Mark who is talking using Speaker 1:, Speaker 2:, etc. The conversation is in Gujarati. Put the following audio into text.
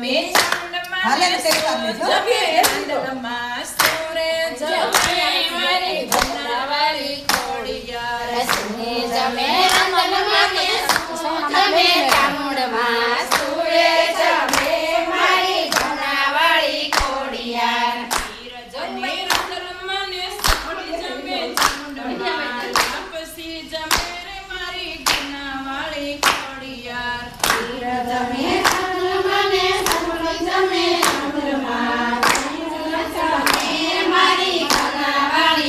Speaker 1: જમે ચાંદમાં
Speaker 2: હાલે ને તેરી વાત લેજો.
Speaker 1: જમે ચાંદમાં સુરે જમે મારી ઘનાવાળી ખોડિયાર
Speaker 3: રસને જમે રંગનમાં ને જમે ચામુંડમાં સુરે જમે મારી ઘનાવાળી ખોડિયાર
Speaker 1: જમે રંગમાં ને સોડી જમે ચાંદમાં તાપસી જમે રે મારી ઘનાવાળી ખોડિયાર
Speaker 3: જમે